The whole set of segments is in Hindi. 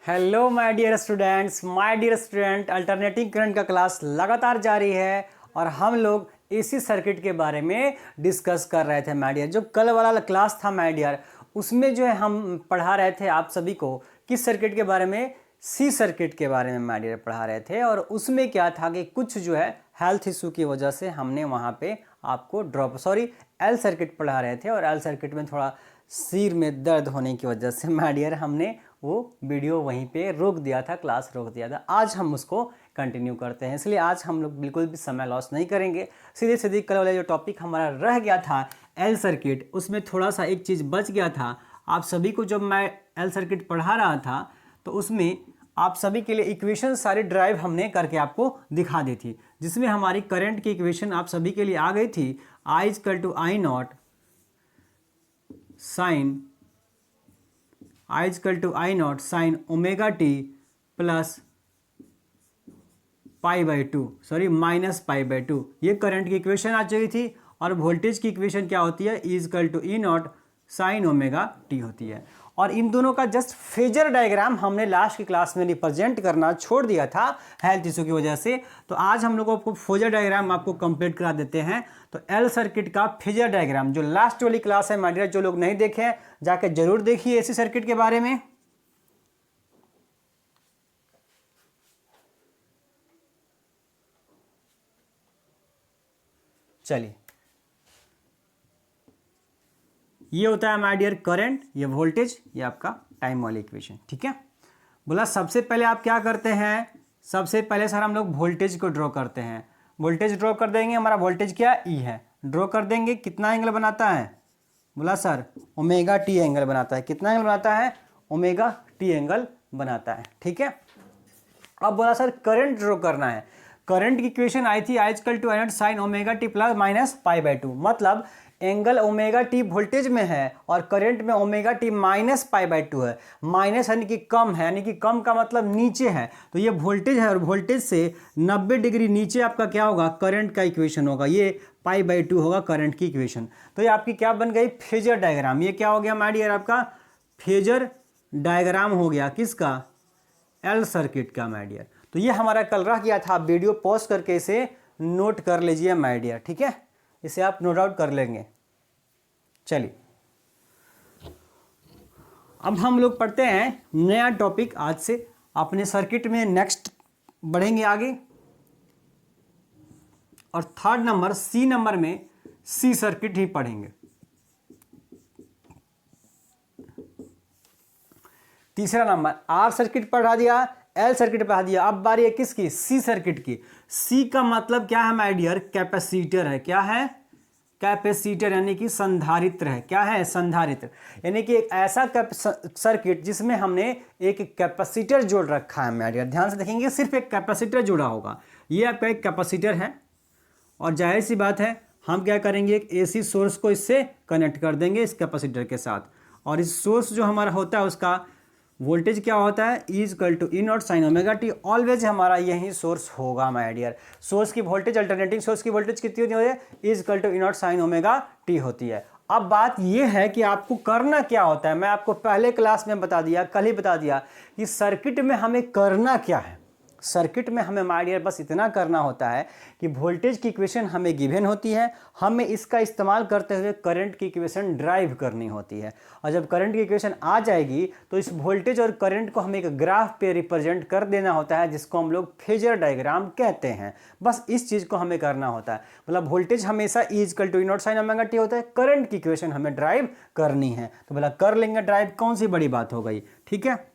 Hello my dear student alternating current का क्लास लगातार जारी है और हम लोग एसी सर्किट के बारे में डिस्कस कर रहे थे माय डियर। जो कल वाला क्लास था माय डियर, उसमें जो है हम पढ़ा रहे थे आप सभी को किस सर्किट के बारे में, सी सर्किट के बारे में माय डियर पढ़ा रहे थे। और उसमें क्या था कि कुछ जो है हेल्थ इशू की वजह से हमने वहाँ पे आपको एल सर्किट पढ़ा रहे थे और एल सर्किट में थोड़ा सिर में दर्द होने की वजह से माय डियर हमने वो वीडियो वहीं पे रोक दिया था, क्लास रोक दिया था। आज हम उसको कंटिन्यू करते हैं, इसलिए आज हम लोग बिल्कुल भी समय लॉस नहीं करेंगे। सीधे सीधे कल वाला जो टॉपिक हमारा रह गया था एल सर्किट, उसमें थोड़ा सा एक चीज़ बच गया था। आप सभी को जब मैं एल सर्किट पढ़ा रहा था तो उसमें आप सभी के लिए इक्वेशन सारी ड्राइव हमने करके आपको दिखा दी थी, जिसमें हमारी करंट की इक्वेशन आप सभी के लिए आ गई थी। I equal to I naught sine omega T plus minus pi by two, ये करंट की इक्वेशन आ चुकी थी। और वोल्टेज की इक्वेशन क्या होती है, is equal to E naught sine omega T होती है। और इन दोनों का जस्ट फेजर डायग्राम हमने लास्ट की क्लास में रिप्रेजेंट करना छोड़ दिया था हेल्थ इशू की वजह से। तो आज हम लोगों को फेजर डायग्राम आपको कंप्लीट करा देते हैं। तो एल सर्किट का फेजर डायग्राम जो लास्ट वाली क्लास है माय डियर, जो लोग नहीं देखे हैं जाके जरूर देखिए एसी सर्किट के बारे में। चलिए, ये होता है माय डियर करंट, ये वोल्टेज, ये आपका टाइम वाली इक्वेशन। ठीक है, बोला सबसे पहले आप क्या करते हैं, सबसे पहले सर हम लोग वोल्टेज को ड्रॉ करते हैं। वोल्टेज ड्रॉ कर देंगे, हमारा वोल्टेज क्या ई है, ड्रॉ कर देंगे। कितना एंगल बनाता है, बोला सर ओमेगा टी एंगल बनाता है। कितना एंगल बनाता है, ओमेगा टी एंगल बनाता है। ठीक है, अब बोला सर करंट ड्रॉ करना है। करंट की इक्वेशन आई थी I equal to I naught sine omega T plus minus pi by two, मतलब एंगल ओमेगा टी वोल्टेज में है और करंट में omega T minus pi by two है। माइनस यानी कि कम है, यानी कि कम का मतलब नीचे है। तो ये वोल्टेज है और वोल्टेज से 90 डिग्री नीचे आपका क्या होगा, करंट का इक्वेशन होगा। ये पाई बाई टू होगा करंट की इक्वेशन। तो ये आपकी क्या बन गई, फेजर डायग्राम। ये क्या हो गया माय डियर, आपका फेजर डायग्राम हो गया किसका, एल सर्किट का माय डियर। तो ये हमारा कल रह गया था, आप वीडियो पॉज करके इसे नोट कर लीजिए माय डियर। ठीक है, इसे आप नोट आउट कर लेंगे। चलिए, अब हम लोग पढ़ते हैं नया टॉपिक। आज से अपने सर्किट में नेक्स्ट बढ़ेंगे आगे, और थर्ड नंबर सी नंबर में सी सर्किट ही पढ़ेंगे। तीसरा नंबर आर सर्किट पढ़ा दिया, एल सर्किट पढ़ा दिया। अब बारी है किसकी, सी सर्किट की। सी का मतलब क्या है माय डियर, कैपेसिटर है। क्या है, कैपेसिटर यानी कि संधारित्र है। क्या है, संधारित्र यानी कि एक ऐसा सर्किट जिसमें हमने एक कैपेसिटर जोड़ रखा है माय डियर। ध्यान से देखेंगे, सिर्फ एक कैपेसिटर जुड़ा होगा। ये आपका एक कैपेसिटर है और जाहिर सी बात है हम क्या करेंगे, एक एसी सोर्स को इससे कनेक्ट कर देंगे इस कैपेसिटर के साथ। और इस सोर्स जो हमारा होता है उसका वोल्टेज क्या होता है, is equal to E naught sine omega T. Always हमारा यही सोर्स होगा माय डियर। सोर्स की वोल्टेज, अल्टरनेटिंग सोर्स की वोल्टेज कितनी होती है, is equal to E naught sine omega T होती है। अब बात यह है कि आपको करना क्या होता है। मैं आपको पहले क्लास में बता दिया, कल ही बता दिया कि सर्किट में हमें करना क्या है। सर्किट में हमें माय डियर बस इतना करना होता है कि वोल्टेज की इक्वेशन हमें गिवन होती है, हमें इसका इस्तेमाल करते हुए करंट की इक्वेशन ड्राइव करनी होती है। और जब करंट की इक्वेशन आ जाएगी तो इस वोल्टेज और करंट को हमें एक ग्राफ पे रिप्रेजेंट कर देना होता है, जिसको हम लोग फेजर डायग्राम कहते हैं। बस इस चीज़ को हमें करना होता है। मतलब वोल्टेज हमेशा is equal to E naught sine omega T होता है, करंट की इक्वेशन हमें ड्राइव करनी है। तो बोला कर लेंगे ड्राइव, कौन सी बड़ी बात हो गई। ठीक है,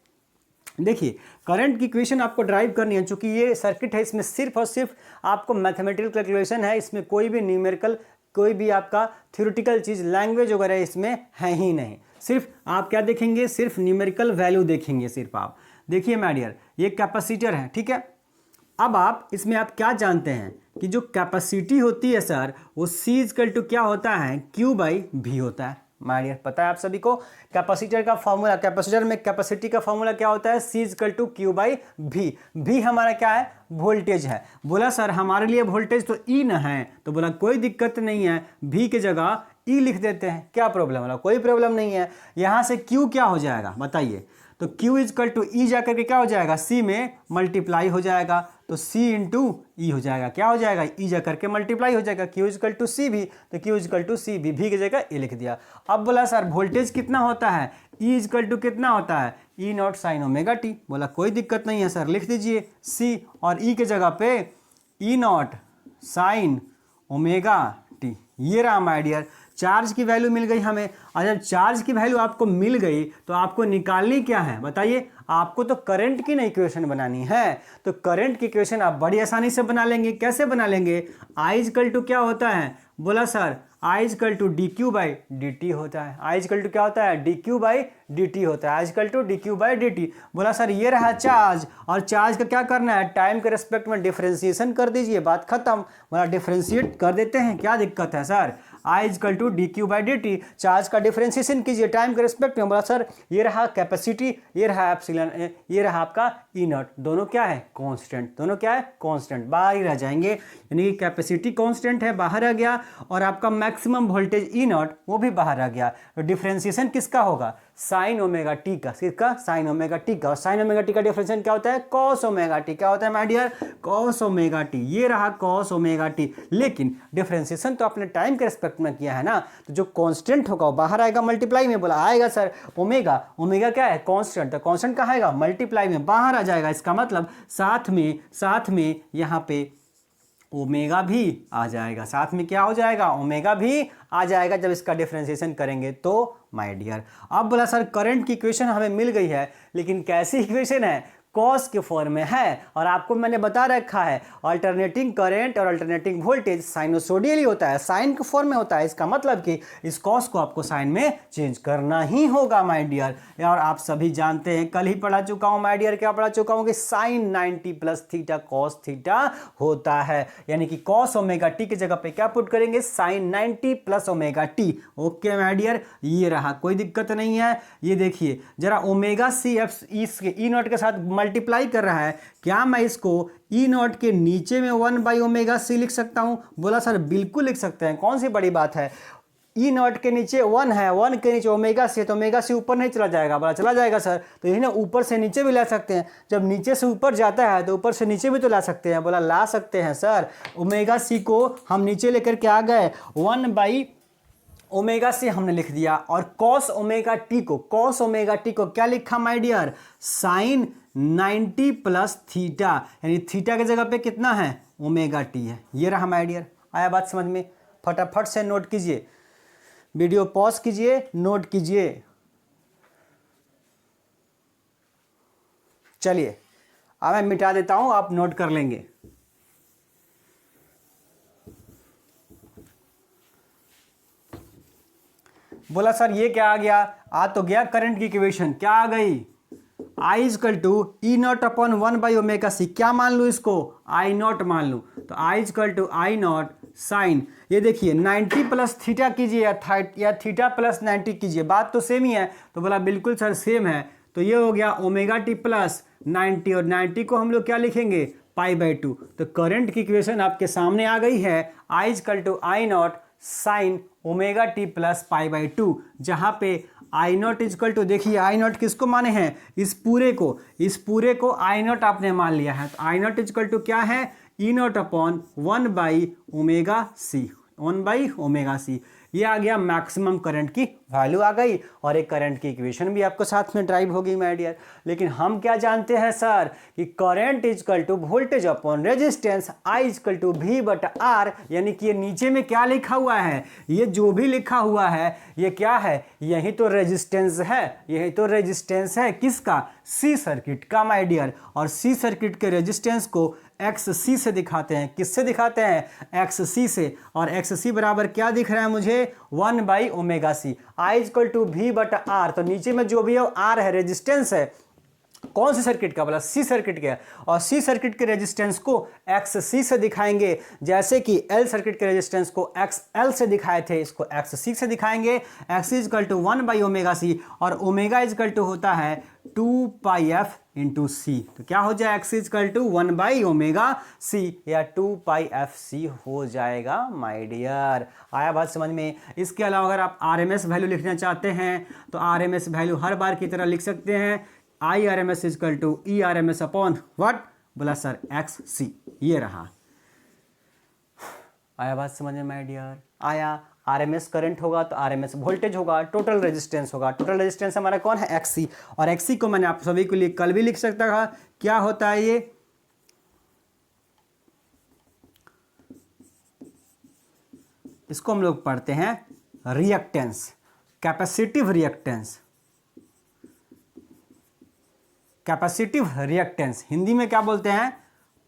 देखिए करंट की इक्वेशन आपको ड्राइव करनी है। चूंकि ये सर्किट है, इसमें सिर्फ और सिर्फ आपको मैथमेटिकल कैलकुलेशन है, इसमें कोई भी न्यूमेरिकल, कोई भी आपका थ्योरेटिकल चीज़, लैंग्वेज वगैरह इसमें है ही नहीं। सिर्फ आप क्या देखेंगे, सिर्फ न्यूमेरिकल वैल्यू देखेंगे सिर्फ आप। देखिए माय डियर, ये कैपेसिटर है। ठीक है, अब आप इसमें आप क्या जानते हैं कि जो कैपेसिटी होती है सर, वो सी इक्वल टू क्या होता है, क्यू बाई भी होता है। माय डियर पता है आप सभी को कैपेसिटर का फॉर्मूला, कैपेसिटर में कैपेसिटी का फॉर्मूला क्या होता है, सी इक्वल टू क्यू बाई भी। भी हमारा क्या है, वोल्टेज है। बोला सर हमारे लिए वोल्टेज तो ई न है, तो बोला कोई दिक्कत नहीं है, भी की जगह ई लिख देते हैं। क्या प्रॉब्लम है, कोई प्रॉब्लम नहीं है। यहां से क्यू क्या हो जाएगा बताइए, तो तो Q इजकल टू ई जा करके क्या हो जाएगा, C में मल्टीप्लाई हो जाएगा, तो C इंटू ई हो जाएगा, क्या हो जाएगा, ई जा करके मल्टीप्लाई हो जाएगा, Q इजकल टू सी भी, तो Q इजकल टू सी भी की जगह ए लिख दिया। अब बोला सर वोल्टेज कितना होता है, E इजकल टू कितना होता है, E naught sine omega T. बोला कोई दिक्कत नहीं है सर, लिख दीजिए C और E के जगह पे ई नॉट साइन ओमेगा टी। ये रहा माय डियर, चार्ज की वैल्यू मिल गई हमें। और जब चार्ज की वैल्यू आपको मिल गई तो आपको निकालनी क्या है बताइए, आपको तो करंट की ना इक्वेशन बनानी है। तो करंट की इक्वेशन आप बड़ी आसानी से बना लेंगे। कैसे बना लेंगे, आई इजकल टू क्या होता है, बोला sir I equal to D Q by D T होता है। आई इजकल टू क्या होता है, D Q by D T होता है, I equal to D Q by D T. बोला सर ये रहा चार्ज, और चार्ज का क्या करना है, टाइम के रिस्पेक्ट में डिफरेंशिएशन कर दीजिए, बात खत्म। बोला डिफरेंशिएट कर देते हैं, क्या दिक्कत है sir, I equal to D Q by D T, charge का डिफरेंशिएशन कीजिए टाइम के रिस्पेक्ट में। बोला सर ये रहा कैपेसिटी, ये रहा एप्सिलॉन, ये रहा आपका ई नॉट, दोनों क्या है कांस्टेंट, दोनों क्या है कांस्टेंट, बाहर ही रह जाएंगे, यानी कि कैपेसिटी कांस्टेंट है बाहर आ गया, और आपका मैक्सिमम वोल्टेज ई नॉट वो भी बाहर आ गया। तो डिफरेंशिएशन किसका होगा, साइन ओमेगा टी का, किसका, साइन ओमेगा टी का। और साइन ओमेगा टी का डिफरेंशिएशन क्या होता है, कॉस ओमेगा टी। क्या होता है my dear, cos omega T. ये रहा कॉस ओमेगा टी, लेकिन डिफरेंशिएशन तो आपने टाइम के रिस्पेक्ट में किया है ना, तो जो कांस्टेंट होगा वो बाहर आएगा मल्टीप्लाई में। बोला आएगा सर ओमेगा, ओमेगा क्या है कांस्टेंट, तो कांस्टेंट कहाँ आएगा, मल्टीप्लाई में बाहर आ जाएगा। इसका मतलब साथ में यहाँ पे ओमेगा भी आ जाएगा, साथ में क्या हो जाएगा, ओमेगा भी आ जाएगा जब इसका डिफरेंशिएशन करेंगे तो माय डियर। अब बोला सर करंट की इक्वेशन हमें मिल गई है, लेकिन कैसी इक्वेशन है, कॉस के फॉर्म में है। और आपको मैंने बता रखा है अल्टरनेटिंग करंट और अल्टरनेटिंग वोल्टेज साइनोसोडियल ही होता है, साइन के फॉर्म में होता है। इसका मतलब कि इस कॉस को आपको साइन में चेंज करना ही होगा माय डियर। और आप सभी जानते हैं, कल ही पढ़ा चुका हूं माय डियर, क्या पढ़ा चुका हूं कि sine 90 plus theta cos theta होता है, यानी कि कॉस ओमेगा टी की जगह पे क्या पुट करेंगे, sine 90 plus omega T. Okay my dear, ये रहा, कोई दिक्कत नहीं है। ये देखिए जरा omega C F E naught के साथ मल्टीप्लाई कर रहा है, क्या मैं इसको ई नॉट के नीचे में 1 बाई ओमेगा सी लिख सकता हूं। बोला सर बिल्कुल लिख सकते हैं, कौन सी बड़ी बात है, ई नॉट के नीचे 1 है, 1 के नीचे ओमेगा सी है, तो ओमेगा सी ऊपर नहीं चला जाएगा। बोला चला जाएगा सर, तो यही ना ऊपर से नीचे भी ला सकते हैं, जब नीचे से ऊपर जाता है तो ऊपर से नीचे भी तो ला सकते हैं। बोला ला सकते हैं सर, ओमेगा सी को हम नीचे लेकर के आ गए, 1 बाई ओमेगा सी हमने लिख दिया, और कॉस ओमेगा टी को, कॉस ओमेगा टी को क्या लिखा my dear, sine 90 plus theta, यानी थीटा की जगह पे कितना है, ओमेगा टी है। ये रहा माय डियर, आया बात समझ में, फटाफट से नोट कीजिए, वीडियो पॉज कीजिए, नोट कीजिए। चलिए अब मैं मिटा देता हूं, आप नोट कर लेंगे। बोला सर ये क्या आ गया, आ तो गया करंट की इक्वेशन, क्या आ गई, I equal to E naught upon 1 by omega C. क्या मान लूँ इसको, आई नॉट मान लूँ, तो I equal to I naught sine, ये देखिए 90 प्लस थीटा कीजिए या थीटा प्लस 90 कीजिए, बात तो सेम ही है। तो बोला बिल्कुल सर सेम है, तो ये हो गया ओमेगा टी प्लस 90, और 90 को हम लोग क्या लिखेंगे, पाई बाई 2। तो करंट की इक्वेशन आपके सामने आ गई है, I equal to I naught sine omega T plus pi by 2, जहां पे आई नॉट इजकल टू, देखिए आई नॉट किसको माने हैं, इस पूरे को आई नॉट आपने मान लिया है। तो आई नॉट इजकल टू क्या है, E naught upon 1 by omega C, 1 by omega C. ये आ गया मैक्सिमम करंट की वैल्यू आ गई, और एक करंट की इक्वेशन भी आपको साथ में ड्राइव होगी माय डियर। लेकिन हम क्या जानते हैं सर कि current equal to voltage upon resistance I equal to V बटा आर, यानी कि ये नीचे में क्या लिखा हुआ है, ये जो भी लिखा हुआ है ये क्या है, यही तो रेजिस्टेंस है, यही तो रेजिस्टेंस है किसका, सी सर्किट का माय डियर। और सी सर्किट के रेजिस्टेंस को एक्स सी से दिखाते हैं, किससे दिखाते हैं, एक्स सी से। और एक्स सी बराबर क्या दिख रहा है मुझे, 1 by omega C, I equal to V बटा आर। तो नीचे में जो भी है आर है, रेजिस्टेंस है, कौन सी सर्किट का, बोला सी सर्किट का। और सी सर्किट के रेजिस्टेंस को एक्स सी से दिखाएंगे, जैसे कि एल सर्किट के रेजिस्टेंस को एक्स एल से दिखाए थे, इसको एक्स सी से दिखाएंगे। X equal to 1 by omega C, और ओमेगा इजकल टू होता है 2 पाई एफ इंटू सी। तो क्या हो जाए, X equal to 1 by omega C, या 2 पाई एफ सी हो जाएगा माय डियर। आया बात समझ में। इसके अलावा अगर आप आरएमएस वैल्यू लिखना चाहते हैं तो आरएमएस वैल्यू हर बार की तरह लिख सकते हैं, I R M S equal to E R M S upon what, बोला सर एक्स सी। ये रहा, आया बात समझ में माय डियर? आया। आरएमएस करंट होगा तो आरएमएस वोल्टेज होगा, टोटल रेजिस्टेंस होगा, टोटल रेजिस्टेंस हमारा कौन है, एक्सी। और एक्सी को मैंने आप सभी के लिए कल भी लिख सकता था, क्या होता है ये, इसको हम लोग पढ़ते हैं reactance, capacitive reactance. Capacitive reactance Hindi में क्या बोलते हैं,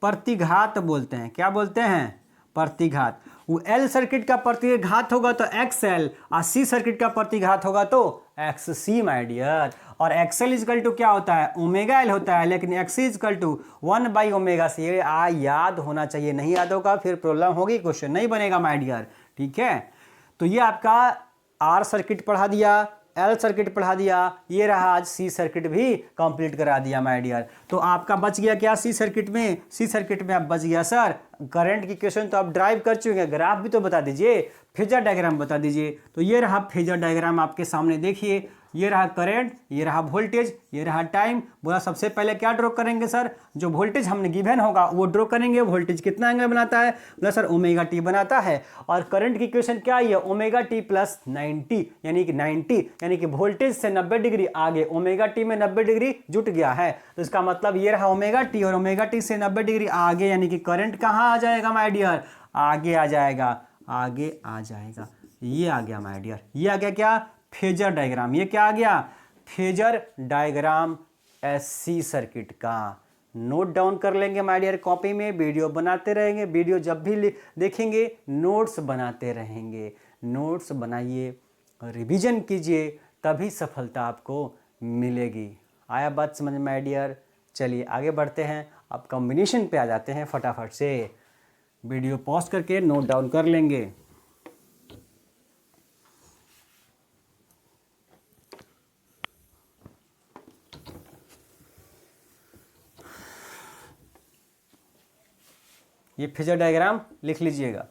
प्रतिघात बोलते हैं। क्या बोलते हैं, प्रतिघात। वो एल सर्किट का प्रतिघात होगा तो एक्स एल, और सी सर्किट का प्रतिघात होगा तो एक्स सी माय डियर। और एक्सएल इजकल टू क्या होता है, ओमेगा एल होता है, लेकिन एक्स इजकल टू 1/ओमेगा सी। ये याद होना चाहिए, नहीं याद होगा फिर प्रॉब्लम होगी, क्वेश्चन नहीं बनेगा माय डियर। ठीक है, तो ये आपका आर सर्किट पढ़ा दिया, एल सर्किट पढ़ा दिया, ये रहा आज सी सर्किट भी कंप्लीट करा दिया माय डियर। तो आपका बच गया क्या सी सर्किट में, सी सर्किट में आप बच गया सर करंट की क्वेश्चन तो आप ड्राइव कर चुके हैं, ग्राफ भी तो बता दीजिए, फेजर डायग्राम बता दीजिए। तो ये रहा फेजर डायग्राम आपके सामने, देखिए ये रहा करंट, ये रहा वोल्टेज, ये रहा टाइम। बोला सबसे पहले क्या ड्रॉ करेंगे सर, जो वोल्टेज हमने गिवन होगा वो ड्रॉ करेंगे। वोल्टेज कितना एंगल बनाता है, बोला सर ओमेगा टी बनाता है। और करंट की इक्वेशन क्या है, ओमेगा टी प्लस 90, यानी कि 90 यानी कि वोल्टेज से 90 डिग्री आगे, ओमेगा टी में 90 डिग्री जुट गया है। तो इसका मतलब ये रहा ओमेगा टी, और ओमेगा टी से 90 डिग्री आगे, यानी कि करंट कहाँ आ जाएगा माय डियर, आगे आ जाएगा, आगे आ जाएगा। ये आ गया माय डियर, ये आ गया क्या, फेजर डायग्राम। ये क्या आ गया, फेजर डायग्राम एससी सर्किट का। नोट डाउन कर लेंगे माय डियर कॉपी में, वीडियो बनाते रहेंगे, वीडियो जब भी देखेंगे नोट्स बनाते रहेंगे। नोट्स बनाइए, रिवीजन कीजिए, तभी सफलता आपको मिलेगी। आया बात समझ में माय डियर? चलिए आगे बढ़ते हैं, अब कॉम्बिनेशन पे आ जाते हैं फटाफट से। वीडियो पॉज करके नोट डाउन कर लेंगे। ये फेजर डायग्राम लिख लीजिएगा।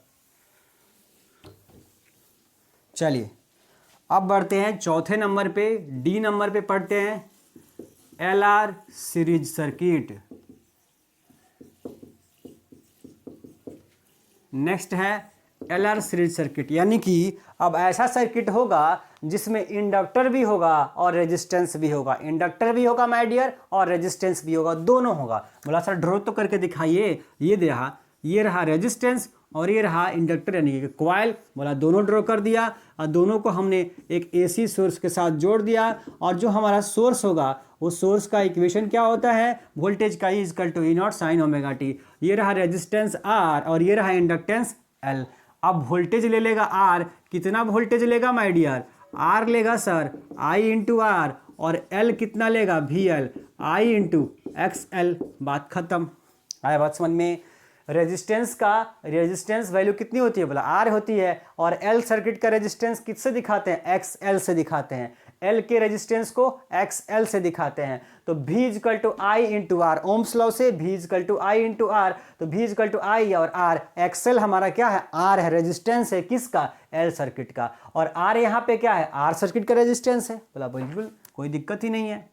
चलिए अब बढ़ते हैं चौथे नंबर पे, डी नंबर पे पढ़ते हैं एलआर सीरीज सर्किट। नेक्स्ट है एलआर सीरीज सर्किट, यानी कि अब ऐसा सर्किट होगा जिसमें इंडक्टर भी होगा और रेजिस्टेंस भी होगा। इंडक्टर भी होगा माय डियर और रेजिस्टेंस भी होगा, दोनों होगा। बोला सर ड्रॉ तो करके दिखाइए, ये रहा रेजिस्टेंस और ये रहा इंडक्टर यानी कि कॉइल। बोला दोनों ड्रॉ कर दिया, और दोनों को हमने एक एसी सोर्स के साथ जोड़ दिया। और जो हमारा सोर्स होगा उस सोर्स का इक्वेशन क्या होता है, वोल्टेज का equal to E naught sine omega T. ये रहा रेजिस्टेंस आर और ये रहा इंडक्टेंस एल। अब वोल्टेज ले लेगा आर, कितना वोल्टेज लेगा माय डियर, आर लेगा सर आई इंटू आर, और एल कितना लेगा वी एल, आई इंटू एक्स एल। बात खत्म। आया बात समझ में? रेजिस्टेंस वैल्यू कितनी होती है, बोला आर होती है, और एल सर्किट का रेजिस्टेंस किससे दिखाते हैं, एक्स एल से दिखाते हैं। एल के रेजिस्टेंस को एक्स एल से दिखाते हैं। तो V equal to I into R, ohm's law से V equal to I into R, तो V इजकल टू आई और आर। एक्सएल हमारा क्या है, आर है, रेजिस्टेंस है किसका, एल सर्किट का। और आर यहाँ पे क्या है, आर सर्किट का रेजिस्टेंस है। बोला बिल्कुल कोई दिक्कत ही नहीं है,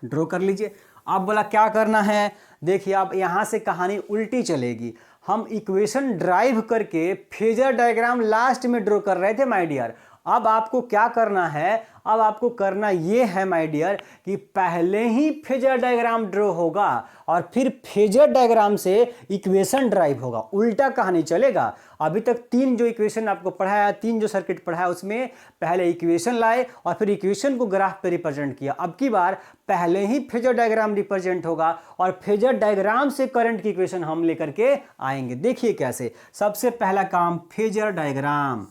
ड्रॉ कर लीजिए। अब बोला क्या करना है, देखिए अब यहाँ से कहानी उल्टी चलेगी। हम इक्वेशन ड्राइव करके फेजर डायग्राम लास्ट में ड्रॉ कर रहे थे माय डियर। अब आपको क्या करना है, अब आपको करना ये है माय डियर कि पहले ही फेजर डायग्राम ड्रॉ होगा और फिर फेजर डायग्राम से इक्वेशन ड्राइव होगा। उल्टा कहानी चलेगा। अभी तक 3 जो इक्वेशन आपको पढ़ाया, 3 जो सर्किट पढ़ाया, उसमें पहले इक्वेशन लाए और फिर इक्वेशन को ग्राफ पे रिप्रेजेंट किया। अब की बार पहले ही फेजर डायग्राम रिप्रेजेंट होगा और फेजर डायग्राम से करंट की इक्वेशन हम लेकर के आएंगे। देखिए कैसे। सबसे पहला काम फेजर डायग्राम,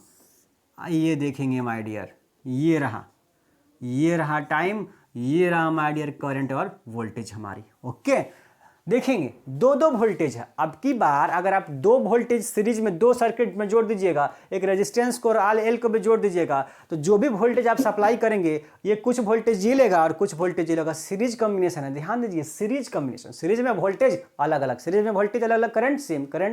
ये देखेंगे माय डियर, ये रहा टाइम, ये रहा माय डियर करंट और वोल्टेज हमारी। ओके, देखेंगे 2 वोल्टेज है। अब की बार अगर आप 2 वोल्टेज सीरीज में 2 सर्किट में जोड़ दीजिएगा, एक रेजिस्टेंस को और आल एल को भी जोड़ दीजिएगा, तो जो भी वोल्टेज आप सप्लाई करेंगे ये कुछ वोल्टेज ये लेगा और कुछ वोल्टेज ये लेगा। सीरीज कॉम्बिनेशन है, ध्यान दीजिए, सीरीज कॉम्बिनेशन। सीरीज में वोल्टेज अलग अलग, सीरीज में वोल्टेज अलग अलग, करंट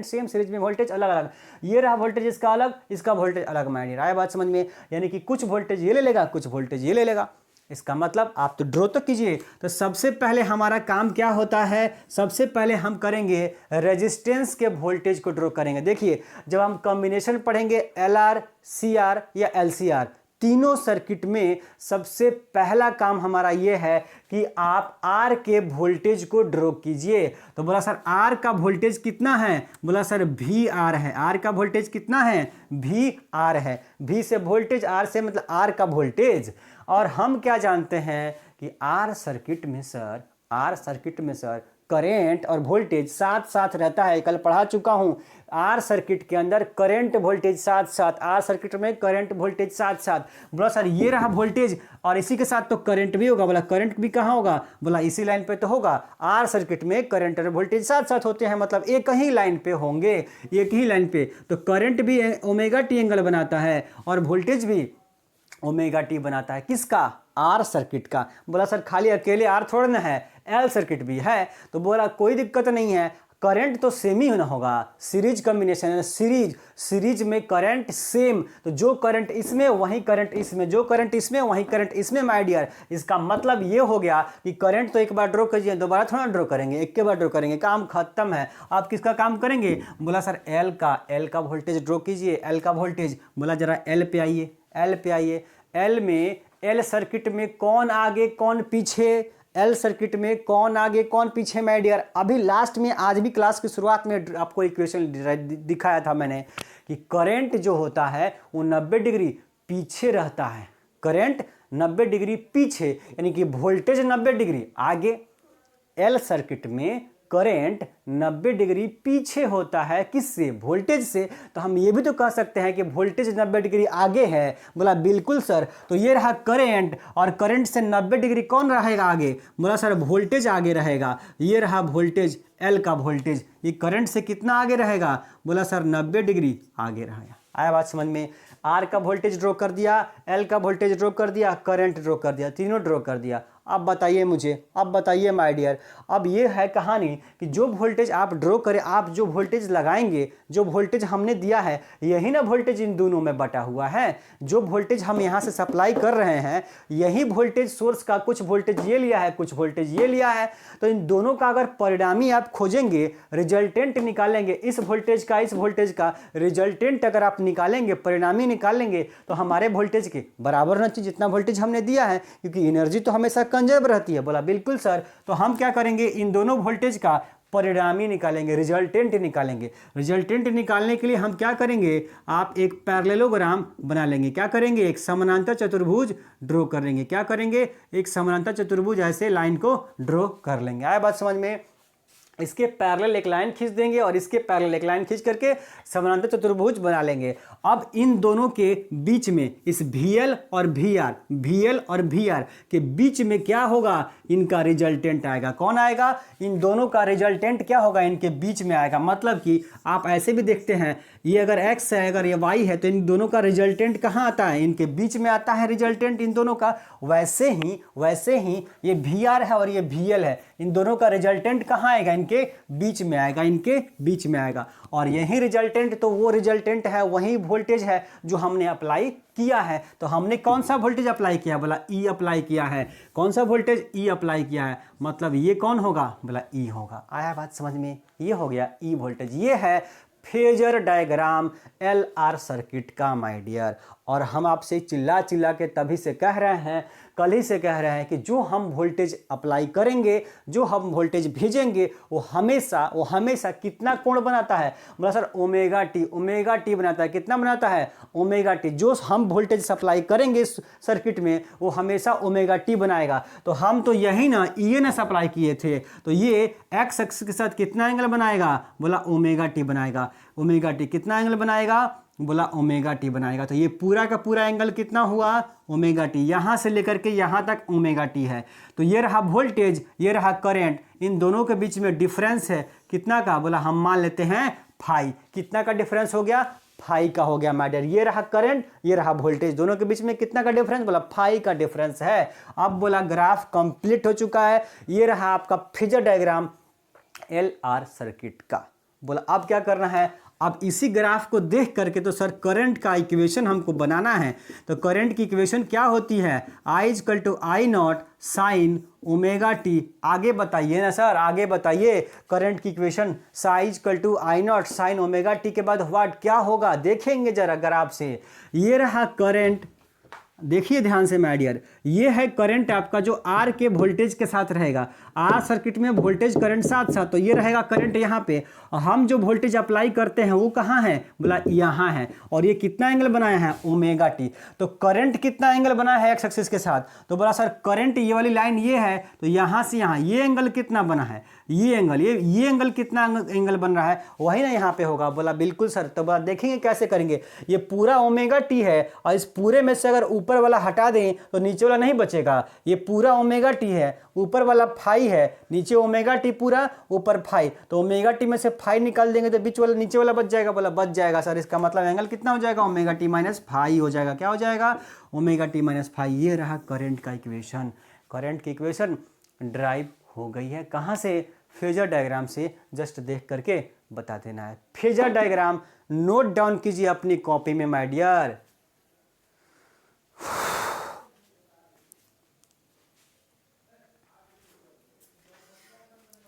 सेम, सीरीज में वोल्टेज अलग अलग। ये रहा वोल्टेज इसका अलग, इसका वोल्टेज अलग। माइनर आया बात समझ में? यानी कि कुछ वोल्टेज ये ले लेगा, कुछ वोल्टेज ये ले लेगा। इसका मतलब आप तो ड्रॉ तो कीजिए। तो सबसे पहले हमारा काम क्या होता है, सबसे पहले हम करेंगे रेजिस्टेंस के वोल्टेज को ड्रॉ करेंगे। देखिए जब हम कॉम्बिनेशन पढ़ेंगे LR, CR या LCR, तीनों सर्किट में सबसे पहला काम हमारा यह है कि आप R के वोल्टेज को ड्रॉ कीजिए। तो बोला सर R का वोल्टेज कितना है, बोला सर VR है। R का वोल्टेज कितना है, VR है। V से वोल्टेज, R से मतलब R का वोल्टेज। और हम क्या जानते हैं कि R सर्किट में सर करेंट और वोल्टेज साथ साथ रहता है। कल पढ़ा चुका हूं, आर सर्किट के अंदर करंट वोल्टेज साथ साथ, आर सर्किट में करंट वोल्टेज साथ साथ। बोला सर ये रहा वोल्टेज और इसी के साथ तो करंट भी होगा। बोला करंट भी कहाँ होगा, बोला इसी लाइन पे तो होगा। आर सर्किट में करंट और वोल्टेज साथ साथ होते हैं, मतलब एक ही लाइन पे होंगे, एक ही लाइन पे। तो करंट भी ओमेगा टी एंगल बनाता है और वोल्टेज भी ओमेगा टी बनाता है। किसका, आर सर्किट का। बोला सर खाली अकेले आर थोड़ा ना है, एल सर्किट भी है। तो बोला कोई दिक्कत नहीं है, करंट तो सेम ही ना होगा, सीरीज कॉम्बिनेशन है, सीरीज में करंट सेम। तो जो करंट इसमें वही करंट इसमें, जो करंट इसमें वही करंट इसमें माय डियर। इसका मतलब ये हो गया कि करंट तो एक बार ड्रॉ कीजिए, दोबारा थोड़ा ड्रॉ करेंगे, एक के बार ड्रॉ करेंगे, काम खत्म है। आप किसका काम करेंगे, बोला सर एल का वोल्टेज ड्रॉ कीजिए, एल का वोल्टेज। बोला जरा एल पे आइए, एल पे आइए। एल में, एल सर्किट में कौन आगे कौन पीछे, एल सर्किट में कौन आगे कौन पीछे माय डियर। अभी लास्ट में, आज भी क्लास की शुरुआत में आपको इक्वेशन दिखाया था मैंने कि करंट जो होता है वो 90 डिग्री पीछे रहता है। करंट 90 डिग्री पीछे, यानी कि वोल्टेज 90 डिग्री आगे। एल सर्किट में करंट 90 डिग्री पीछे होता है, किससे, वोल्टेज से। तो हम ये भी तो कह सकते हैं कि वोल्टेज 90 डिग्री आगे है। बोला बिल्कुल सर। तो ये रहा करंट, और करंट से 90 डिग्री कौन रहेगा आगे, बोला सर वोल्टेज आगे रहेगा। ये रहा वोल्टेज, एल का वोल्टेज। ये करंट से कितना आगे रहेगा, बोला सर 90 डिग्री आगे रहेगा। आया बात समझ में। आर का वोल्टेज ड्रॉ कर दिया, एल का वोल्टेज ड्रॉ कर दिया, करंट ड्रॉ कर दिया, तीनों ड्रॉ कर दिया। अब बताइए मुझे, अब बताइए माय डियर, अब ये है कहानी कि जो वोल्टेज आप ड्रॉ करें, आप जो वोल्टेज लगाएंगे, जो वोल्टेज हमने दिया है, यही ना वोल्टेज इन दोनों में बटा हुआ है। जो वोल्टेज हम यहाँ से सप्लाई कर रहे हैं, यही वोल्टेज सोर्स का कुछ वोल्टेज ये लिया है, कुछ वोल्टेज ये लिया है। तो इन दोनों का अगर परिणामी आप खोजेंगे, रिजल्टेंट निकालेंगे, इस वोल्टेज का इस वोल्टेज का रिजल्टेंट अगर आप निकालेंगे, परिणामी निकालेंगे, तो हमारे वोल्टेज के बराबर होना चाहिए जितना वोल्टेज हमने दिया है, क्योंकि एनर्जी तो हमेशा कंजर्व रहती है। बोला बिल्कुल सर। तो हम क्या करेंगे, इन दोनों वोल्टेज का परिणामी निकालेंगे, रिजल्टेंट निकालेंगे। रिजल्टेंट निकालने के लिए हम क्या करेंगे, आप एक पैरेललोग्राम बना लेंगे। क्या करेंगे, एक समानांतर चतुर्भुज ड्रॉ कर लेंगे। क्या करेंगे, एक समानांतर चतुर्भुज ऐसे लाइन को ड्रॉ कर लेंगे। आया बात समझ में। इसके पैरेलल एक लाइन खींच देंगे और इसके पैरेलल एक लाइन खींच करके समानांतर चतुर्भुज बना लेंगे। अब इन दोनों के बीच में, इस VL और VR के बीच में क्या होगा, इनका रिजल्टेंट आएगा। कौन आएगा, इन दोनों का रिजल्टेंट क्या होगा, इनके बीच में आएगा। मतलब कि आप ऐसे भी देखते हैं, ये अगर X है, अगर ये Y है, तो इन दोनों का रिजल्टेंट कहाँ आता है, इनके बीच में आता है रिजल्टेंट इन दोनों का। वैसे ही ये VR है और ये VL है, इन दोनों का रिजल्टेंट कहाँ आएगा, इनके बीच में आएगा, इनके बीच में आएगा। और यही रिजल्टेंट, तो वो रिजल्टेंट है, वही वोल्टेज है जो हमने अप्लाई किया है। तो हमने कौन सा वोल्टेज अप्लाई किया, बोला E अप्लाई किया है। कौन सा वोल्टेज, E अप्लाई किया है। मतलब ये कौन होगा, बोला E होगा। आया बात समझ में, ये हो गया E वोल्टेज। ये है फेजर डायग्राम LR सर्किट का माय डियर। और हम आपसे चिल्ला के तभी से कह रहे हैं, कल ही से कह रहे हैं कि जो हम वोल्टेज अप्लाई करेंगे, जो हम वोल्टेज भेजेंगे, वो हमेशा कितना कोण बनाता है, बोला सर ओमेगा टी बनाता है। कितना बनाता है, ओमेगा टी। जो हम वोल्टेज सप्लाई करेंगे सर्किट में, वो हमेशा ओमेगा टी बनाएगा। तो हम तो यही ना ये ना सप्लाई किए थे, तो ये एक्स एक्सिस के साथ कितना एंगल बनाएगा, बोला ओमेगा टी बनाएगा। ओमेगा टी कितना एंगल बनाएगा, बोला ओमेगा टी बनाएगा। तो ये पूरा का पूरा एंगल कितना हुआ, ओमेगा टी। यहां से लेकर के यहां तक ओमेगा टी है। तो ये रहा वोल्टेज, ये रहा करंट, इन दोनों के बीच में डिफरेंस है कितना का, बोला हम मान लेते हैं फाई। कितना का डिफरेंस हो गया, फाई का हो गया मैटर। ये रहा करंट, ये रहा वोल्टेज, दोनों के बीच में कितना का डिफरेंस, बोला फाई का डिफरेंस है। अब बोला ग्राफ कंप्लीट हो चुका है। ये रहा आपका फेजर डायग्राम LR सर्किट का। बोला अब क्या करना है, अब इसी ग्राफ को देख करके तो सर करंट का इक्वेशन हमको बनाना है। तो करंट की इक्वेशन क्या होती है, I equal to I naught sine omega T. आगे बताइए ना सर, आगे बताइए। करंट की equation I equal to I naught sine omega T के बाद व्हाट क्या होगा, देखेंगे जरा ग्राफ से। ये रहा करंट, देखिए ध्यान से माय डियर, ये है करंट आपका जो आर के वोल्टेज के साथ रहेगा। आर सर्किट में वोल्टेज करंट साथ साथ, तो ये रहेगा करंट यहाँ पे। हम जो वोल्टेज अप्लाई करते हैं वो कहाँ है, बोला यहाँ है। और ये कितना एंगल बनाया है, ओमेगा टी। तो करंट कितना एंगल बनाया है एक्स एक्सिस के साथ, तो बोला सर करंट ये वाली लाइन ये है, तो यहाँ से यहाँ ये एंगल कितना बना है, ये एंगल, ये एंगल कितना एंगल बन रहा है, वही ना यहाँ पे होगा। बोला बिल्कुल सर। तो बोला देखेंगे कैसे करेंगे, ये पूरा ओमेगा टी है और इस पूरे में से अगर ऊपर वाला हटा दें तो नीचे वाला नहीं बचेगा। ये पूरा ओमेगा टी है, ऊपर वाला फाई है, नीचे ओमेगा टी पूरा, ऊपर फाई। तो ओमेगा टी में से फाई निकाल देंगे तो बीच वाला नीचे वाला बच जाएगा। बोला बच जाएगा सर, इसका मतलब एंगल कितना हो जाएगा, ओमेगा टी माइनस फाई हो जाएगा। क्या हो जाएगा, ओमेगा टी माइनस फाई। ये रहा करंट का इक्वेशन। करंट की इक्वेशन ड्राइव हो गई है कहाँ से, फेजर डायग्राम से। जस्ट देख करके बता देना है। फेजर डायग्राम नोट डाउन कीजिए अपनी कॉपी में माय डियर।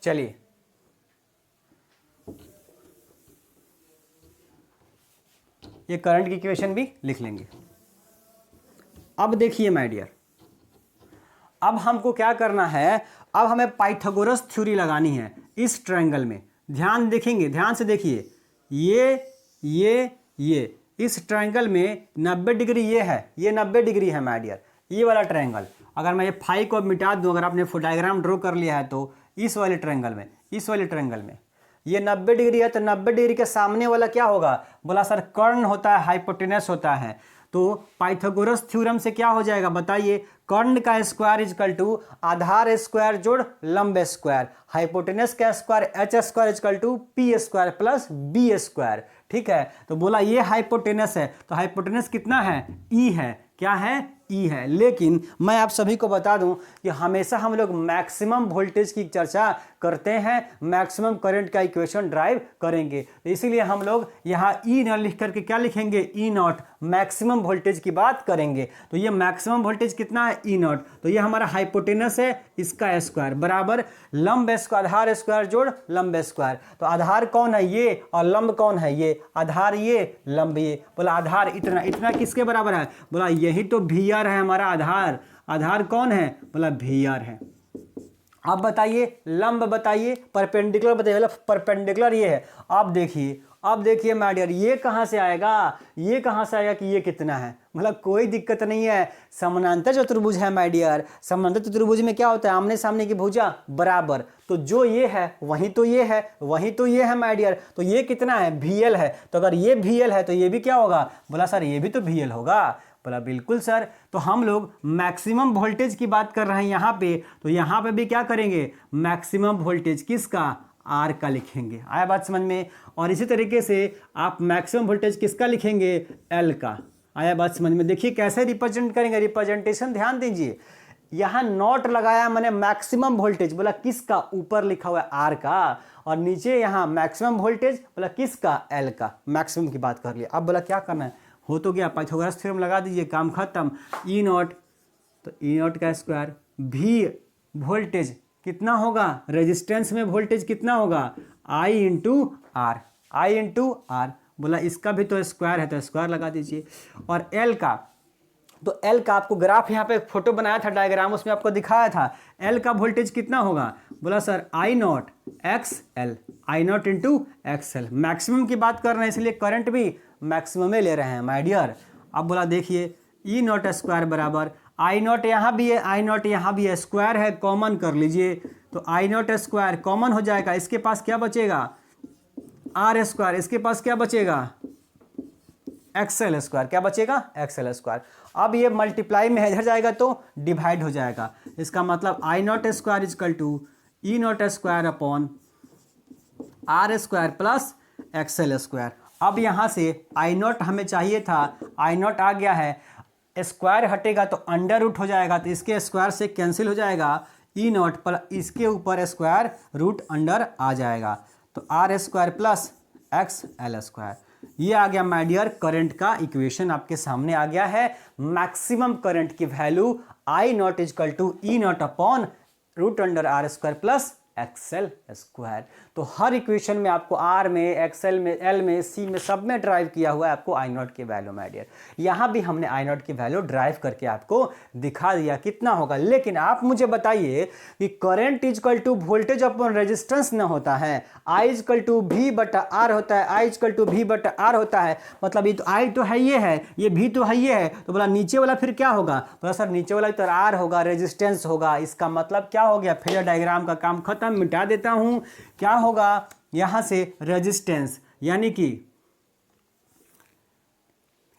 चलिए ये करंट की इक्वेशन भी लिख लेंगे। अब देखिए माय डियर, अब हमको क्या करना है, अब हमें पाइथागोरस थ्योरी लगानी है इस ट्रायंगल में। ध्यान देखेंगे, ध्यान से देखिए, ये इस ट्रायंगल में 90 डिग्री ये है, ये 90 डिग्री है माय डियर, ये वाला ट्रायंगल। अगर मैं ये फाई को मिटा दूं, अगर आपने डायग्राम ड्रॉ कर लिया है तो इस वाले ट्रायंगल में, इस वाले ट्रायंगल में ये 90 डिग्री है, तो 90 डिग्री के सामने वाला क्या होगा, बोला सर कर्ण होता है, हाइपोटेनस होता है। तो पाइथागोरस थ्योरम से क्या हो जाएगा बताइए, कर्ण का स्क्वायर इजकल टू आधार स्क्वायर जोड़ लंब स्क्वायर, हाइपोटेनस का square H square equal to P square plus B square. ठीक है, तो बोला ये हाइपोटेनस है, तो हाइपोटेनस कितना है, ई है। क्या है, ई है। लेकिन मैं आप सभी को बता दूं कि हमेशा हम लोग मैक्सिमम वोल्टेज की चर्चा करते हैं, मैक्सिमम करंट का इक्वेशन ड्राइव करेंगे। तो इसीलिए हम लोग यहाँ ई न लिख करके क्या लिखेंगे, ई नॉट, मैक्सिमम वोल्टेज की बात करेंगे। तो ये मैक्सिमम वोल्टेज कितना है, ई नॉट। तो ये हमारा हाइपोटेनस है, इसका स्क्वायर बराबर लंब स्क्वायर, आधार स्क्वायर जोड़ लंब स्क्वायर। तो आधार कौन है, ये, और लंब कौन है, ये। आधार ये, लंब ये। बोला आधार इतना, इतना किसके बराबर है, बोला यही तो वी आर है हमारा आधार। आधार कौन है, बोला वी आर है। अब बताइए लंब, बताइए परपेंडिकुलर, बताइए। बोला परपेंडिकुलर ये है। अब देखिए, अब देखिए माय डियर, ये कहाँ से आएगा, ये कहाँ से आएगा कि ये कितना है। मतलब कोई दिक्कत नहीं है, समानांतर चतुर्भुज है माय डियर। समानांतर चतुर्भुज में क्या होता है, आमने सामने की भुजा बराबर। तो जो ये है वही तो ये है, वही तो ये है माय डियर। तो ये कितना है, VL है। तो अगर ये VL है तो ये भी क्या होगा, बोला सर ये भी तो VL होगा। बोला बिल्कुल सर। तो हम लोग मैक्सिमम वोल्टेज की बात कर रहे हैं यहाँ पे, तो यहाँ पे भी क्या करेंगे, मैक्सिमम वोल्टेज किसका, आर का लिखेंगे। आया बात समझ में। और इसी तरीके से आप मैक्सिमम वोल्टेज किसका लिखेंगे, एल का। आया बात समझ में। देखिए कैसे रिप्रेजेंट करेंगे, रिप्रेजेंटेशन ध्यान दीजिए। यहाँ नॉट लगाया मैंने मैक्सिमम वोल्टेज, बोला किसका, ऊपर लिखा हुआ है आर का, और नीचे यहाँ मैक्सिमम वोल्टेज, बोला किसका, एल का। मैक्सिमम की बात कर लिया। अब बोला क्या करना है, हो तो गया, पाइथागोरस थ्योरम लगा दीजिए, काम खत्म। ई नॉट, तो ई नॉट का स्क्वायर, भी वोल्टेज कितना होगा, रेजिस्टेंस में वोल्टेज कितना होगा, I into R, I into R. बोला इसका भी तो स्क्वायर है, तो स्क्वायर लगा दीजिए। और एल का, तो एल का आपको ग्राफ यहाँ पे फोटो बनाया था, डायग्राम, उसमें आपको दिखाया था एल का वोल्टेज कितना होगा। बोला sir I not x L, I not into x L. Maximum की बात कर रहे हैं इसलिए करंट भी मैक्सिमम में ले रहे हैं माय डियर। अब बोला देखिए ई नॉट स्क्वायर बराबर आई नॉट, यहाँ भी है आई नॉट, यहाँ भी है, स्क्वायर है, कॉमन कर लीजिए। तो आई नॉट स्क्वायर कॉमन हो जाएगा, इसके पास क्या बचेगा, आर स्क्वायर, इसके पास क्या बचेगा, एक्सएल स्क्वायर, क्या बचेगा, एक्सएल स्क्वायर। अब ये मल्टीप्लाई में इधर जाएगा तो डिवाइड हो जाएगा। इसका मतलब I naught square equal to E naught square upon R square plus XL square. अब यहाँ से आई नॉट हमें चाहिए था, आई नॉट आ गया है, स्क्वायर हटेगा तो अंडर रूट हो जाएगा, तो इसके स्क्वायर से कैंसिल हो जाएगा, ई नॉट पर इसके ऊपर स्क्वायर रूट अंडर आ जाएगा। तो R square plus X L square. ये आ गया माय डियर करंट का इक्वेशन आपके सामने आ गया है। मैक्सिमम करंट की value I naught equal to E naught upon root under R square plus XL square. तो हर इक्वेशन में आपको आर में, एक्सएल में, एल में, सी में, सब में ड्राइव किया हुआ है आपको आई नॉट की वैल्यू माय डियर। यहाँ भी हमने आई नॉट की वैल्यू ड्राइव करके आपको दिखा दिया कितना होगा। लेकिन आप मुझे बताइए कि current equal to voltage upon resistance न होता है, आई इजकल टू भी बटा आर होता है, आई इजकल टू भी बटा आर होता है। मतलब ये तो आई तो है, ये है, ये भी तो है, ये है, तो बोला नीचे वाला फिर क्या होगा? बोला सर नीचे वाला तो आर होगा, रेजिस्टेंस होगा। इसका मतलब क्या हो गया? फेजर डायग्राम का काम खत्म, मिटा देता हूं। क्या होगा यहां से? रेजिस्टेंस, यानी कि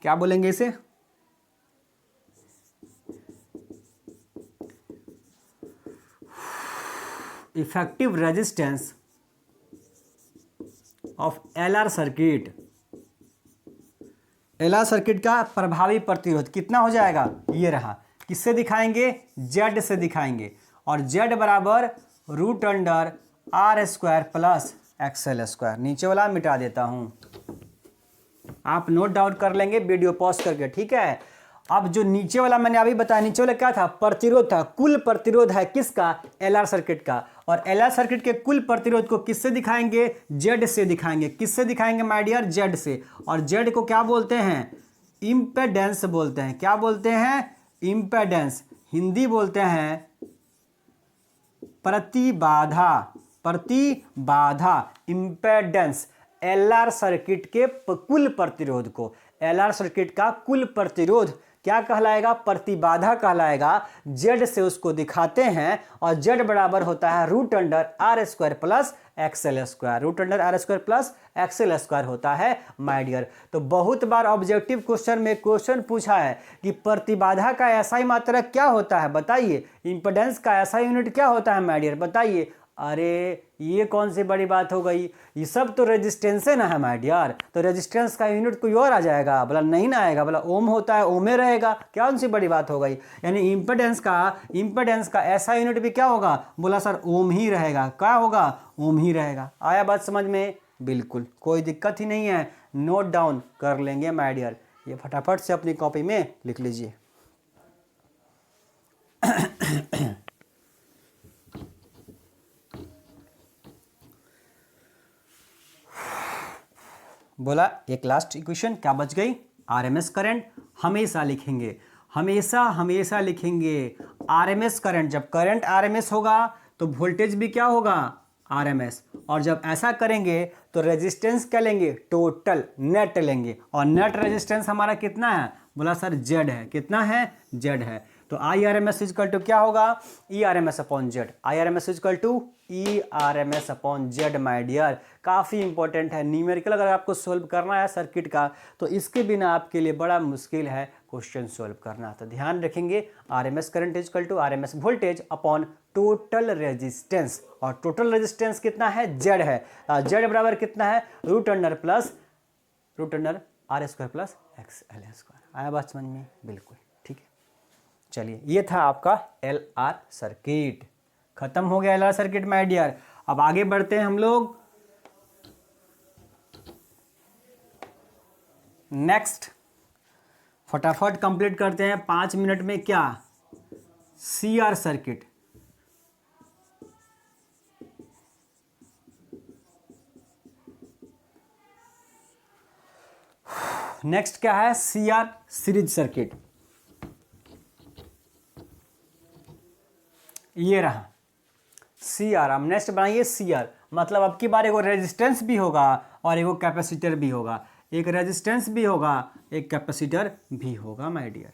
क्या बोलेंगे इसे? Effective resistance of LR circuit. LR circuit का प्रभावी प्रतिरोध कितना हो जाएगा? ये रहा। किससे दिखाएंगे? जेड से दिखाएंगे। और जेड बराबर root under R square plus XL square. नीचे वाला मिटा देता हूं, आप नोट डाउन कर लेंगे वीडियो पॉज करके, ठीक है। अब जो नीचे वाला मैंने अभी बताया, नीचे वाला क्या था? प्रतिरोध था। कुल प्रतिरोध है किसका? एलआर सर्किट का। और एलआर सर्किट के कुल प्रतिरोध को किससे दिखाएंगे? जेड से दिखाएंगे। किससे दिखाएंगे माय डियर? जेड से। और जेड को क्या बोलते हैं? इंपेडेंस बोलते हैं। क्या बोलते हैं? इंपेडेंस। हिंदी बोलते हैं प्रतिबाधा। प्रतिबाधा, इंपेडेंस। एलआर सर्किट के कुल प्रतिरोध को, एलआर सर्किट का कुल प्रतिरोध क्या कहलाएगा? प्रतिबाधा कहलाएगा। जेड से उसको दिखाते हैं और जेड बराबर होता है root under R square plus XL square. Root under R square plus XL square होता है माय डियर। तो बहुत बार ऑब्जेक्टिव क्वेश्चन में क्वेश्चन पूछा है कि प्रतिबाधा का एसआई मात्रक क्या होता है बताइए, इंपेडेंस का एसआई यूनिट क्या होता है माय डियर बताइए। अरे ये कौन सी बड़ी बात हो गई? ये सब तो रेजिस्टेंस है ना है माय डियर। तो रेजिस्टेंस का यूनिट कोई और आ जाएगा? बोला नहीं ना आएगा। बोला ओम होता है, ओमे रहेगा। कौन सी बड़ी बात हो गई? यानी इंपेडेंस का ऐसा यूनिट भी क्या होगा? बोला सर ओम ही रहेगा। क्या होगा? ओम ही रहेगा। आया बात समझ में? बिल्कुल, कोई दिक्कत ही नहीं है। नोट डाउन कर लेंगे माय डियर। ये फटाफट से अपनी कॉपी में लिख लीजिए। बोला एक लास्ट इक्वेशन क्या बच गई? आरएमएस करंट हमेशा लिखेंगे, हमेशा लिखेंगे आरएमएस करंट। जब करंट आरएमएस होगा तो वोल्टेज भी क्या होगा? आरएमएस। और जब ऐसा करेंगे तो रेजिस्टेंस क्या लेंगे? टोटल नेट लेंगे। और नेट रेजिस्टेंस हमारा कितना है? बोला सर जेड है। कितना है? जेड है। तो I R M S equal to क्या होगा? E R M S upon Z. I R M S equal to E R M S upon Z my dear. काफ़ी इंपॉर्टेंट है। न्यूमेरिकल अगर आपको सोल्व करना है सर्किट का तो इसके बिना आपके लिए बड़ा मुश्किल है क्वेश्चन सोल्व करना। तो ध्यान रखेंगे R M S current equal to R M S voltage upon total resistance. और टोटल रेजिस्टेंस कितना है? जेड है। जेड बराबर कितना है? Root under R square plus X L square. आया बात समझ में? बिल्कुल ठीक है। चलिए ये था आपका एल आर सर्किट। खत्म हो गया L R circuit my dear. अब आगे बढ़ते हैं हम लोग नेक्स्ट। फटाफट कंप्लीट करते हैं 5 मिनट में। क्या? सी आर सर्किट। नेक्स्ट क्या है? C R series circuit. ये रहा सी आर। हम नेक्स्ट बनाइए सी आर। मतलब अब की बार एगो रेजिस्टेंस भी होगा और एगो कैपेसिटर भी होगा। एक रेजिस्टेंस भी होगा, एक कैपेसिटर भी होगा my dear.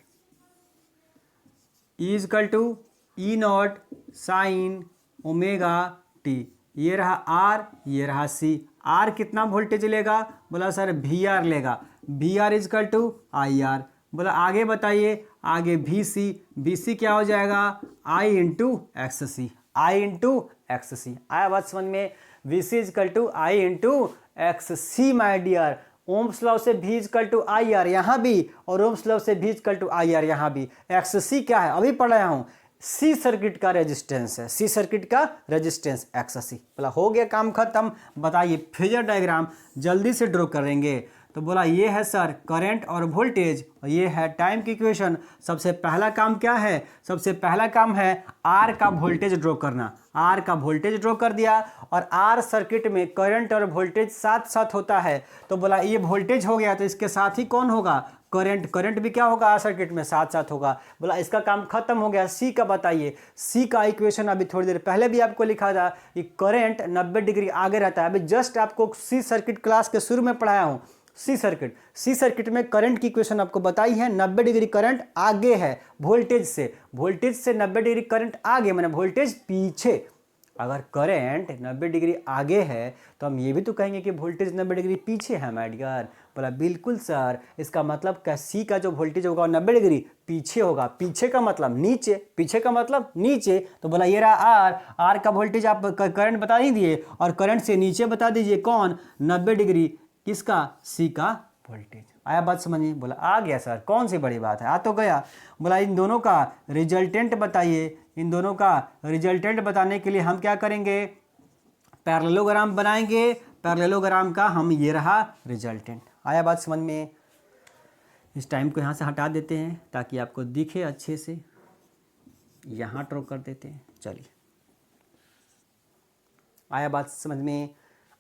E equal to E naught sine omega T. ये रहा आर, ये रहा सी। आर कितना वोल्टेज लेगा? बोला सर वी आर लेगा। V R equal to I R. बोला आगे बताइए। आगे वी सी क्या हो जाएगा? I into X C. I into X C. आया बात समझ में? V C equal to I into X C my dear. Ohm's law से भी इजकल टू आई आर यहाँ भी, और ओम्स लॉ से भी इजकल टू आई आर यहाँ भी। एक्स सी क्या है? अभी पढ़ रहा हूँ। सी सर्किट का रेजिस्टेंस है, सी सर्किट का रेजिस्टेंस XC। बोला हो गया काम खत्म। बताइए फेजर डायग्राम जल्दी से ड्रॉ करेंगे। तो बोला ये है सर करंट और वोल्टेज, और ये है टाइम की इक्वेशन। सबसे पहला काम क्या है? सबसे पहला काम है आर का वोल्टेज ड्रॉ करना। आर का वोल्टेज ड्रॉ कर दिया, और आर सर्किट में करंट और वोल्टेज साथ साथ होता है। तो बोला ये वोल्टेज हो गया, तो इसके साथ ही कौन होगा? करंट। करंट भी क्या होगा? आर सर्किट में साथ साथ होगा। बोला इसका काम खत्म हो गया। सी का बताइए। सी का इक्वेशन अभी थोड़ी देर पहले भी आपको लिखा था कि करंट 90 डिग्री आगे रहता है। अभी जस्ट आपको सी सर्किट क्लास के शुरू में पढ़ाया हूँ। सी सर्किट में करंट की इक्वेशन आपको बताई है। 90 डिग्री करंट आगे है वोल्टेज से, वोल्टेज से 90 डिग्री करंट आगे, माने वोल्टेज पीछे। अगर करंट 90 डिग्री आगे है तो हम ये भी तो कहेंगे कि वोल्टेज 90 डिग्री पीछे है माय डियर। बोला बिल्कुल सर, इसका मतलब क्या? सी का जो वोल्टेज होगा 90 डिग्री पीछे होगा। पीछे का मतलब नीचे, पीछे का मतलब नीचे। तो बोला ये रहा आर। आर का वोल्टेज आप करंट बता ही दिए, और करंट से नीचे बता दीजिए कौन? 90 डिग्री किसका? सी का वोल्टेज। आया बात समझिए? बोला आ गया सर, कौन सी बड़ी बात है, आ तो गया। बोला इन दोनों का रिजल्टेंट बताइए। इन दोनों का रिजल्टेंट बताने के लिए हम क्या करेंगे? पैरेललोग्राम बनाएंगे। पैरेललोग्राम का हम ये रहा रिजल्टेंट। आया बात समझ में? इस टाइम को यहाँ से हटा देते हैं ताकि आपको दिखे अच्छे से। यहाँ ड्रॉ कर देते हैं। चलिए आया बात समझ में?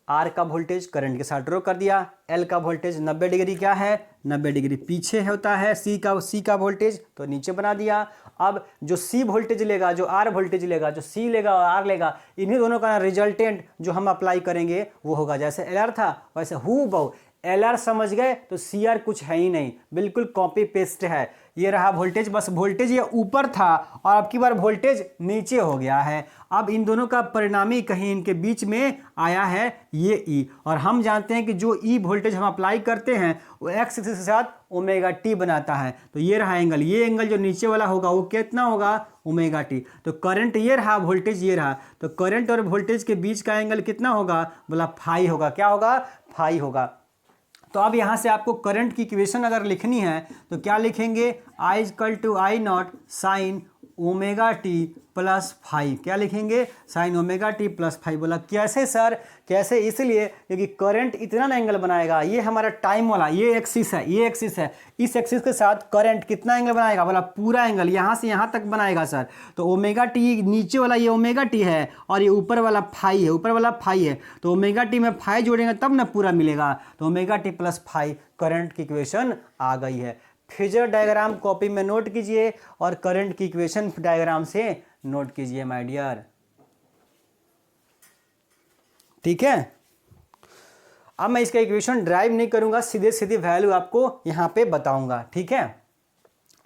आर का वोल्टेज करंट के साथ ड्रॉ कर दिया। एल का वोल्टेज 90 डिग्री क्या है? 90 डिग्री पीछे होता है। सी का वोल्टेज तो नीचे बना दिया। अब जो सी वोल्टेज लेगा, जो आर वोल्टेज लेगा, जो सी लेगा और आर लेगा, इन्हीं दोनों का रिजल्टेंट जो हम अप्लाई करेंगे वो होगा। जैसे एल आर था वैसे हूबहू एल आर समझ गए तो सी आर कुछ है ही नहीं, बिल्कुल कॉपी पेस्ट है। ये रहा वोल्टेज, बस वोल्टेज ये ऊपर था और अब की बार वोल्टेज नीचे हो गया है। अब इन दोनों का परिणामी कहीं इनके बीच में आया है ये ई, और हम जानते हैं कि जो ई वोल्टेज हम अप्लाई करते हैं वो एक्स एक्सिस के साथ ओमेगा टी बनाता है। तो ये रहा एंगल, ये एंगल जो नीचे वाला होगा वो कितना होगा? Omega T. तो करंट ये रहा, वोल्टेज ये रहा, तो करंट और वोल्टेज के बीच का एंगल कितना होगा? बोला फाई होगा। क्या होगा? फाई होगा। तो अब यहाँ से आपको करंट की इक्वेशन अगर लिखनी है तो क्या लिखेंगे? I equal to I naught sine omega T plus phi. क्या लिखेंगे? Sine omega T plus phi. बोला कैसे सर? कैसे? इसलिए क्योंकि करंट इतना ना एंगल बनाएगा। ये हमारा टाइम वाला ये एक्सिस है, ये एक्सिस है, इस एक्सिस के साथ करंट कितना एंगल बनाएगा? बोला पूरा एंगल, यहाँ से यहाँ तक बनाएगा सर। तो ओमेगा टी नीचे वाला ये ओमेगा टी है और ये ऊपर वाला फाई है, ऊपर वाला फाई है। तो ओमेगा टी में फाई जोड़ेंगे तब ना पूरा मिलेगा। तो omega T plus phi current की इक्वेशन आ गई है। फेजर डायग्राम कॉपी में नोट कीजिए और करंट की इक्वेशन डायग्राम से नोट कीजिए माय डियर। ठीक है? अब मैं इसका इक्वेशन ड्राइव नहीं करूंगा, सीधे सीधे वैल्यू आपको यहां पे बताऊंगा। ठीक है?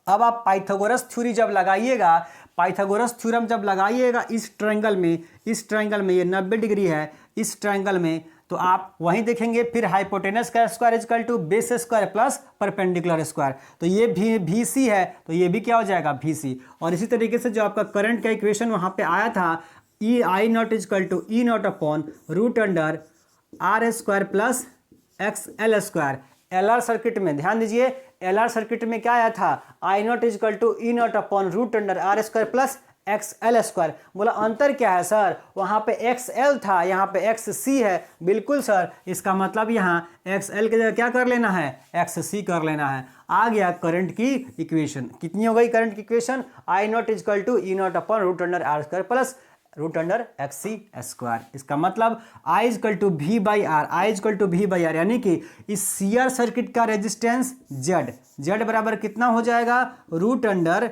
अब आप पाइथागोरस थ्योरी जब लगाइएगा, पाइथागोरस थ्योरम जब लगाइएगा इस ट्रायंगल में, इस ट्रायंगल में ये 90 डिग्री है इस ट्रायंगल में, तो आप वहीं देखेंगे फिर हाइपोटेनस का square equal to base square plus perpendicular square. तो ये भी सी है तो ये भी क्या हो जाएगा? भी सी। और इसी तरीके से जो आपका करंट का इक्वेशन वहां पे आया था E I naught equal to E naught upon root under R square plus X L square. L R circuit में ध्यान दीजिए, एल आर सर्किट में क्या आया था? I naught equal to E naught upon root under R square plus X L square. बोला अंतर क्या है सर? वहाँ पे एक्स एल था, यहाँ पे एक्स सी है। बिल्कुल सर, इसका मतलब यहाँ एक्स एल की जगह क्या कर लेना है? एक्स सी कर लेना है। आ गया करंट की इक्वेशन। कितनी हो गई करंट की equation? I naught equal to E naught upon root under R square plus root under X C square. इसका मतलब I equal to V by R, I equal to V by R, यानी कि इस सी आर सर्किट का रेजिस्टेंस जेड, जेड बराबर कितना हो जाएगा? Root under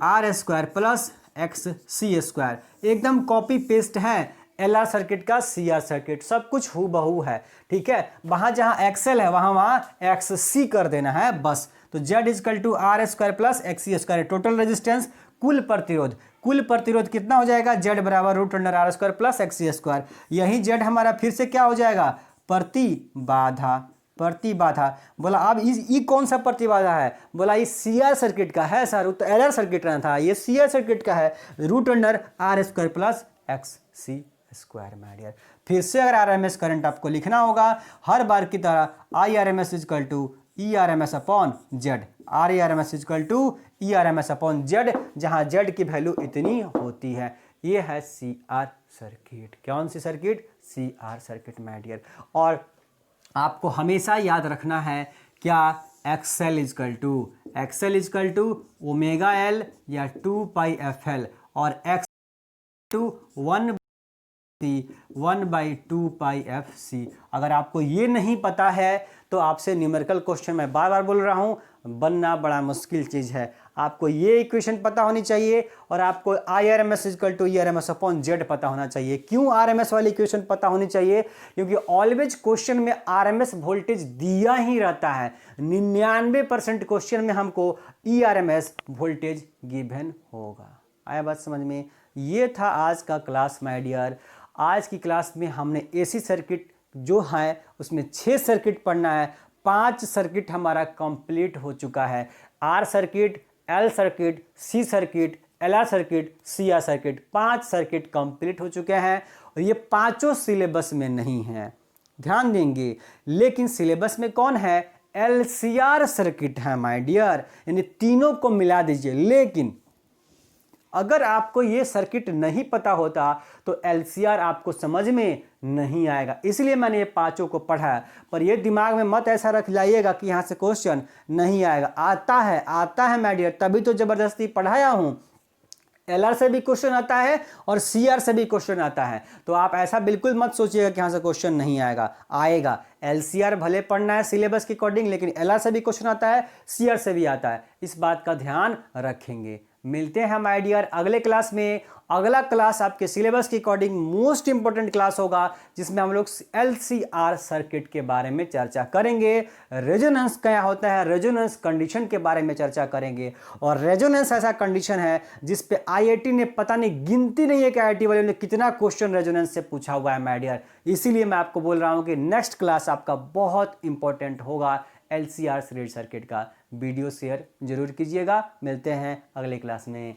R square plus X C square. एकदम कॉपी पेस्ट है एल आर सर्किट का सी आर सर्किट, सब कुछ हूबहू है। ठीक है? वहां जहां एक्सएल है वहां एक्स सी कर देना है बस। तो Z equal to R square plus X C square. Total resistance कुल प्रतिरोध, कुल प्रतिरोध कितना हो जाएगा? जेड बराबर root under R square plus X C square. यही जेड हमारा फिर से क्या हो जाएगा? प्रतिबाधा, प्रतिबाधा। बोला अब ये कौन सा प्रतिबाधा है? बोला ये सी आर सर्किट का है सर, तो एल आर सर्किट रहना था, ये सी आर सर्किट का है। Root under R square plus X C square my dear. फिर से अगर आरएमएस करंट आपको लिखना होगा हर बार की तरह, I R M S equal to E R M S upon Z, R A R M S equal to E R M S upon Z, जहाँ जेड की वैल्यू इतनी होती है। ये है सी आर सर्किट। कौन सी circuit? C R circuit my dear. और आपको हमेशा याद रखना है क्या, XL equal to omega L या 2 पाई एफ एल, और X to 1/2 pi F C. अगर आपको ये नहीं पता है तो आपसे न्यूमेरिकल क्वेश्चन, मैं बार बार बोल रहा हूँ, बनना बड़ा मुश्किल चीज़ है। आपको ये इक्वेशन पता होनी चाहिए और आपको I R M S equal to E R M S upon Z पता होना चाहिए। क्यों आर एम एस वाली इक्वेशन पता होनी चाहिए? क्योंकि ऑलवेज क्वेश्चन में आर एम एस वोल्टेज दिया ही रहता है। 99% क्वेश्चन में हमको E R M S voltage given होगा। आया बात समझ में? ये था आज का क्लास माय डियर। आज की क्लास में हमने एसी सर्किट जो है उसमें 6 सर्किट पढ़ना है। 5 सर्किट हमारा कंप्लीट हो चुका है। R circuit, L circuit, C circuit, L R circuit, C R circuit, 5 circuit complete हो चुके हैं और ये पांचों सिलेबस में नहीं है, ध्यान देंगे। लेकिन सिलेबस में कौन है? एलसीआर सर्किट है माय डियर, यानी तीनों को मिला दीजिए। लेकिन अगर आपको ये सर्किट नहीं पता होता तो एलसीआर आपको समझ में नहीं आएगा, इसलिए मैंने ये पांचों को पढ़ा है। पर ये दिमाग में मत ऐसा रख लाइएगा कि यहाँ से क्वेश्चन नहीं आएगा। आता है माय डियर, तभी तो जबरदस्ती पढ़ाया हूँ। एलआर से भी क्वेश्चन आता है और सीआर से भी क्वेश्चन आता है, तो आप ऐसा बिल्कुल मत सोचिएगा कि यहाँ से क्वेश्चन नहीं आएगा। एलसीआर भले पढ़ना है सिलेबस के अकॉर्डिंग, लेकिन एलआर से भी क्वेश्चन आता है, सीआर से भी आता है। इस बात का ध्यान रखेंगे। मिलते हैं माय डियर अगले क्लास में। अगला क्लास आपके सिलेबस के अकॉर्डिंग मोस्ट इंपॉर्टेंट क्लास होगा, जिसमें हम लोग एलसीआर सर्किट के बारे में चर्चा करेंगे। रेजोनेंस क्या होता है, रेजोनेंस कंडीशन के बारे में चर्चा करेंगे। और रेजोनेंस ऐसा कंडीशन है जिस पे आईआईटी ने पता नहीं, गिनती नहीं है कि आईआईटी वाले ने कितना क्वेश्चन रेजोनेंस से पूछा हुआ है माय डियर। इसीलिए मैं आपको बोल रहा हूं कि नेक्स्ट क्लास आपका बहुत इंपॉर्टेंट होगा एलसीआर सीरीज सर्किट का। वीडियो शेयर जरूर कीजिएगा। मिलते हैं अगले क्लास में।